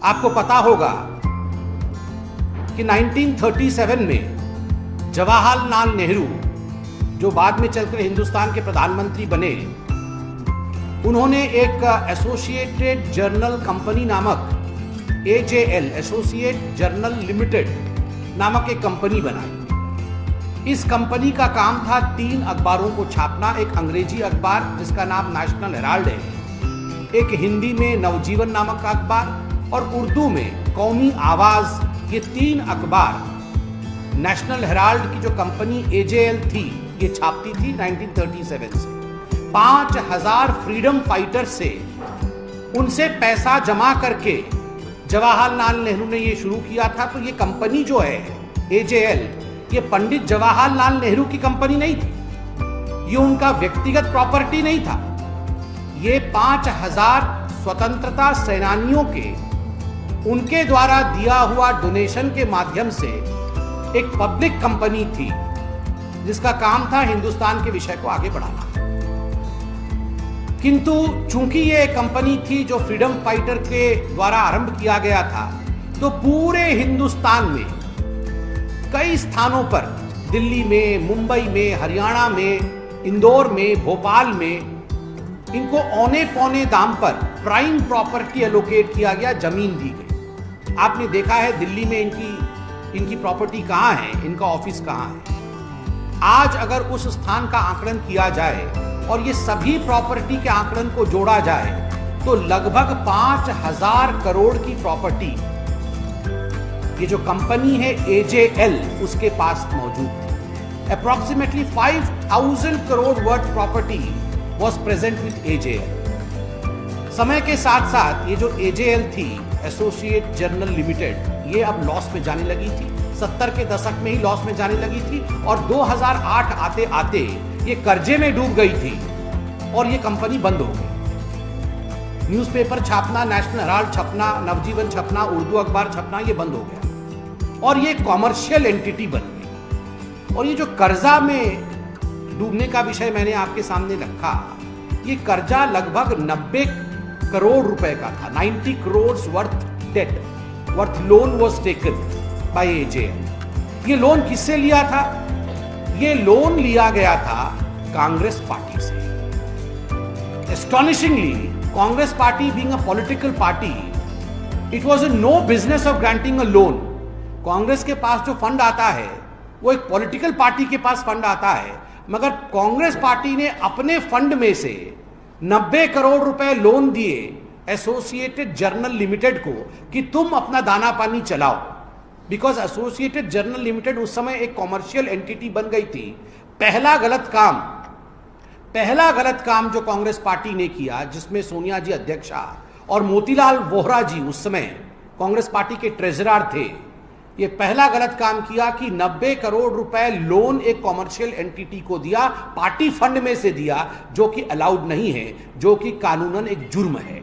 आपको पता होगा कि 1937 में जवाहरलाल नेहरू, जो बाद में चलकर हिंदुस्तान के प्रधानमंत्री बने, उन्होंने एक एसोसिएटेड जर्नल कंपनी नामक AJL, एसोसिएट जर्नल लिमिटेड नामक एक कंपनी बनाई। इस कंपनी का काम था 3 अखबारों को छापना। एक अंग्रेजी अखबार जिसका नाम नेशनल हेराल्ड है, एक हिंदी में नवजीवन नामक का अखबार और उर्दू में कौमी आवाज। ये 3 अखबार नेशनल हेराल्ड की जो कंपनी AJL थी, ये छापती थी 1937 से। 5000 फ्रीडम फाइटर से उनसे पैसा जमा करके जवाहरलाल नेहरू ने ये शुरू किया था। तो ये कंपनी जो है AJL, ये पंडित जवाहरलाल नेहरू की कंपनी नहीं थी, ये उनका व्यक्तिगत प्रॉपर्टी नहीं था। ये 5000 स्वतंत्रता सेनानियों के उनके द्वारा दिया हुआ डोनेशन के माध्यम से एक पब्लिक कंपनी थी जिसका काम था हिंदुस्तान के विषय को आगे बढ़ाना। किंतु चूंकि ये कंपनी थी जो फ्रीडम फाइटर के द्वारा आरंभ किया गया था, तो पूरे हिंदुस्तान में कई स्थानों पर, दिल्ली में, मुंबई में, हरियाणा में, इंदौर में, भोपाल में, इनको औने पौने दाम पर प्राइम प्रॉपर्टी एलोकेट किया गया, जमीन दी गई। आपने देखा है दिल्ली में इनकी प्रॉपर्टी कहां है, इनका ऑफिस कहां है। आज अगर उस स्थान का आंकड़न किया जाए और ये सभी प्रॉपर्टी के आंकड़न को जोड़ा जाए तो लगभग 5000 करोड़ की प्रॉपर्टी ये जो कंपनी है AJL उसके पास मौजूद थी। Approximately 5000 crore worth property was present with AJL। समय के साथ साथ ये जो AJL थी, एसोसिएट जर्नल लिमिटेड, ये अब लॉस में जाने लगी थी। 70 के दशक में ही लॉस में जाने लगी थी और 2008 आते आते ये कर्जे में डूब गई थी और ये कंपनी बंद हो गई। न्यूज़पेपर छापना, नेशनल हेराल्ड छपना, नवजीवन छपना, उर्दू अखबार छपना, ये बंद हो गया और ये कॉमर्शियल एंटिटी बन गई। और ये जो कर्जा में डूबने का विषय मैंने आपके सामने रखा, ये कर्जा लगभग 90 करोड़ रुपए का था। 90 crore worth loan was taken by AJL। ये लोन किससे लिया था? ये लोन लिया गया था कांग्रेस पार्टी से। Astonishingly, Congress party being a political party, it was a no business of granting a loan. Congress के पास जो फंड आता है वो एक पॉलिटिकल पार्टी के पास फंड आता है, मगर कांग्रेस पार्टी ने अपने फंड में से 90 करोड़ रुपए लोन दिए एसोसिएटेड जर्नल लिमिटेड को कि तुम अपना दाना पानी चलाओ। बिकॉज एसोसिएटेड जर्नल लिमिटेड उस समय एक कॉमर्शियल एंटिटी बन गई थी। पहला गलत काम जो कांग्रेस पार्टी ने किया, जिसमें सोनिया जी अध्यक्षा और मोतीलाल वोहरा जी उस समय कांग्रेस पार्टी के ट्रेजरर थे, ये पहला गलत काम किया कि 90 करोड़ रुपए लोन एक कॉमर्शियल एंटिटी को दिया, पार्टी फंड में से दिया, जो कि अलाउड नहीं है, जो कि कानूनन एक जुर्म है।